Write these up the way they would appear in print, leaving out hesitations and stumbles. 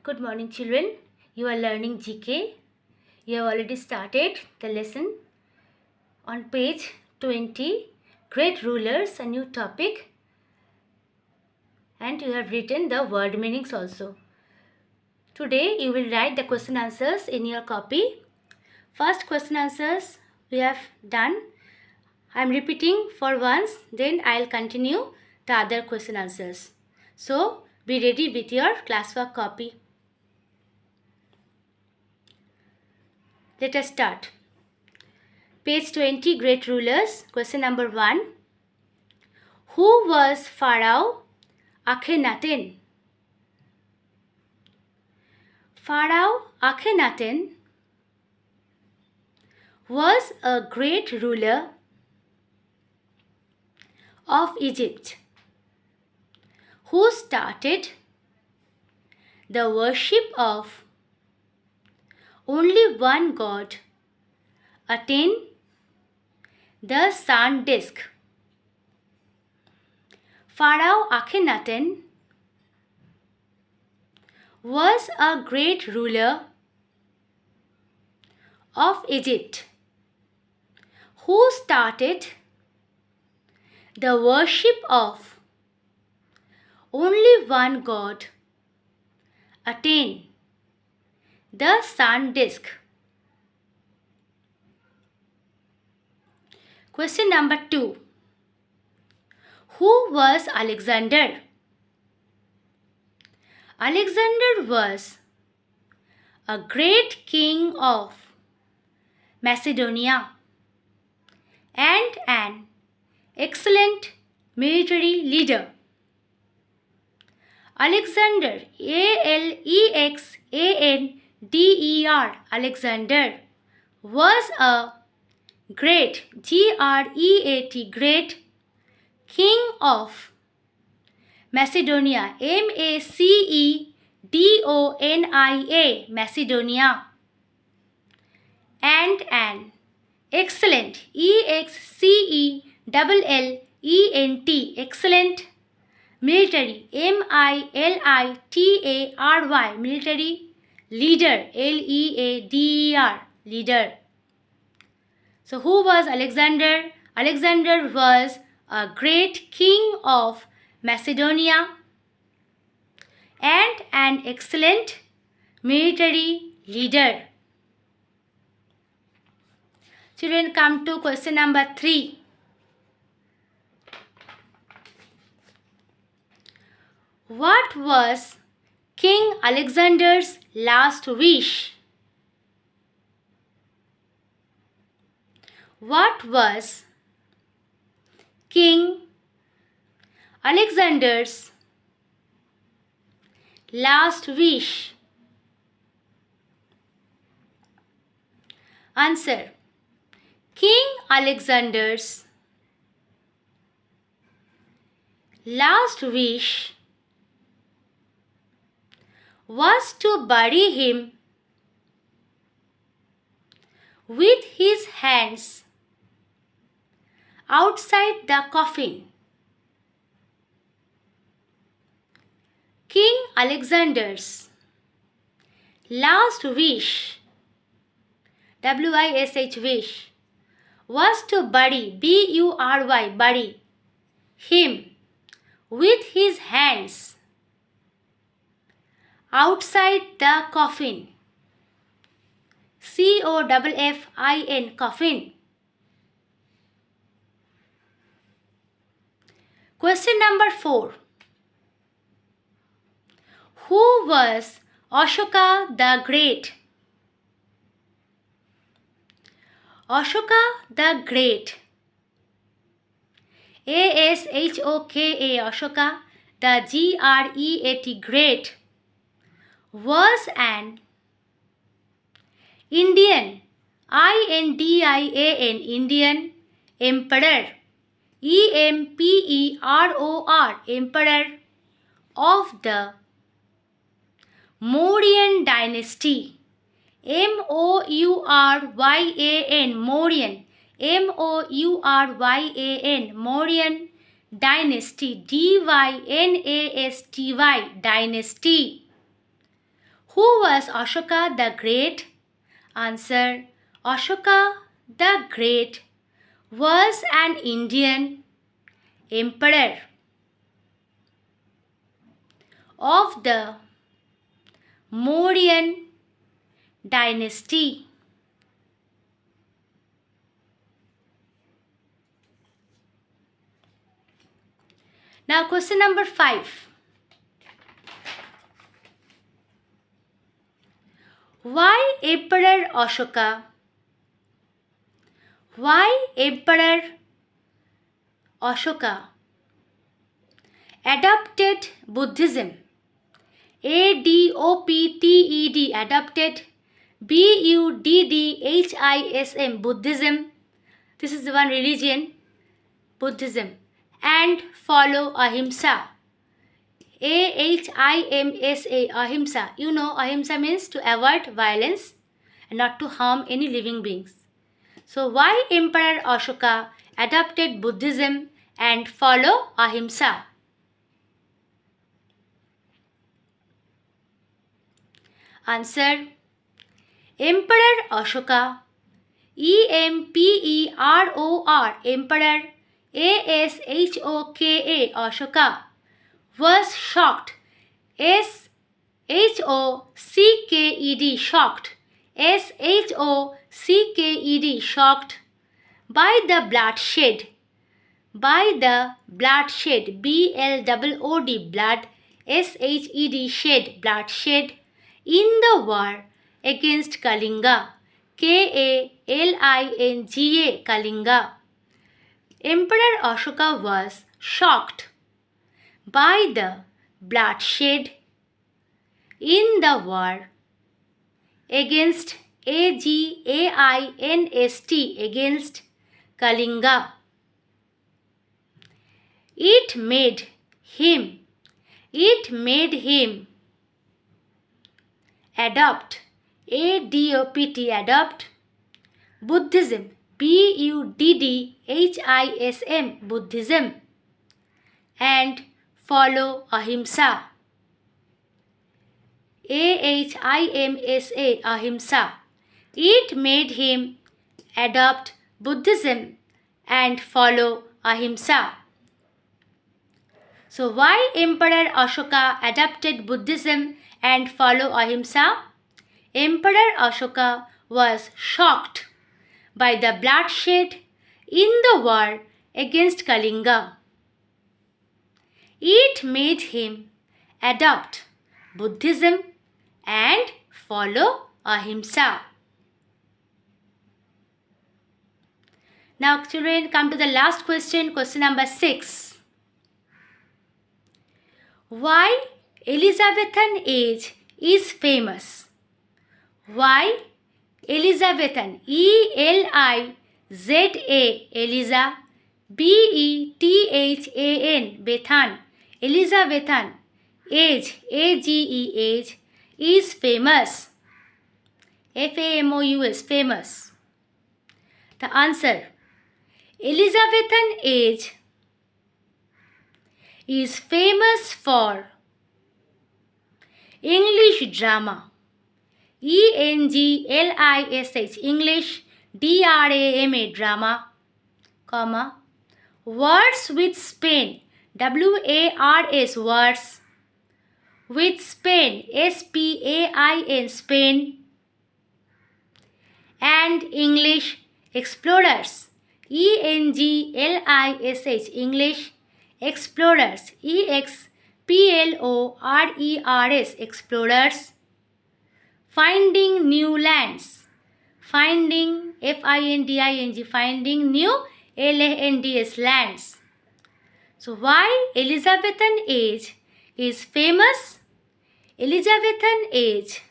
Good morning, children. You are learning GK. You have already started the lesson on page 20. Great rulers, a new topic. And you have written the word meanings also. Today you will write the question answers in your copy. First question answers we have done. I am repeating for once, then I will continue the other question answers. So be ready with your classwork copy. Let us start. Page 20, Great Rulers. Question number 1. Who was Pharaoh Akhenaten? Pharaoh Akhenaten was a great ruler of Egypt who started the worship of only one god, Aten, the sun disk. Pharaoh Akhenaten was a great ruler of Egypt who started the worship of only one god, Aten, the sun disk. Question number 2. Who was Alexander? Alexander was a great king of Macedonia and an excellent military leader. Alexander, Alexander, Alexander was a great, great king of Macedonia, Macedonia, Macedonia, and an excellent, excellent military, military leader, leader. So who was Alexander? Alexander was a great king of Macedonia and an excellent military leader. Children, come to question number 3. What was King Alexander's last wish? What was King Alexander's last wish? Answer. King Alexander's last wish was to bury him with his hands outside the coffin. King Alexander's last wish, wish, was to bury, bury him with his hands outside the coffin, coffin, coffin. Question number 4. Who was Ashoka the Great? Ashoka the Great, Ashoka, the Great, was an Indian, Indian emperor, emperor of the Mauryan dynasty, Mouryan, Mauryan dynasty, dynasty, Who was Ashoka the Great? Answer. Ashoka the Great was an Indian emperor of the Mauryan dynasty. Now question number 5. Why Emperor Ashoka? Why Emperor Ashoka adopted Buddhism? ADOPTED, adopted. BUDDHISM, Buddhism. This is the one religion, Buddhism. And follow Ahimsa. AHIMSA, Ahimsa. You know, Ahimsa means to avoid violence and not to harm any living beings. So why Emperor Ashoka adopted Buddhism and follow Ahimsa? Answer. Emperor Ashoka, EMPEROR, Emperor, ASHOKA, Ashoka, was shocked, SHOCKED, shocked, SHOCKED, shocked, by the bloodshed, BLOOD, blood, SHED, shed, bloodshed, in the war against Kalinga, KALINGA, Kalinga. Emperor Ashoka was shocked by the bloodshed in the war against AGAINST, against Kalinga. It made him adopt, ADOPT, adopt Buddhism, BUDDHISM, Buddhism, and follow Ahimsa, AHIMSA, Ahimsa. It made him adopt Buddhism and follow Ahimsa. So why Emperor Ashoka adopted Buddhism and follow Ahimsa? Emperor Ashoka was shocked by the bloodshed in the war against Kalinga. It made him adopt Buddhism and follow Ahimsa. Now children, come to the last question, question number 6. Why Elizabethan age is famous? Why Elizabethan, ELIZA, Eliza, BETHAN, Bethan, Elizabethan age, AGE, age, is famous, FAMOUS, famous. The answer. Elizabethan age is famous for English drama, ENGLISH, English, DRAMA, drama, comma, wars with Spain, WARS, wars with Spain, SPAIN, Spain, and English explorers, ENGLISH, English explorers, EXPLORERS, explorers, finding new lands, finding FINDING, finding new LANDS, lands. So why Elizabethan age is famous? Elizabethan age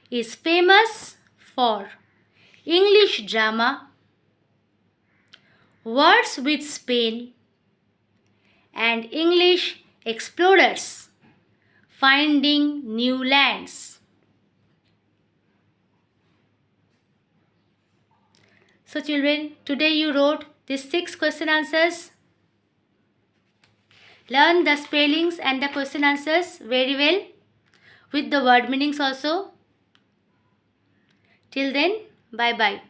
is famous for English drama, wars with Spain, and English explorers finding new lands. So children, today you wrote these 6 question answers. Learn the spellings and the question answers very well. with the word meanings also. Till then, bye bye.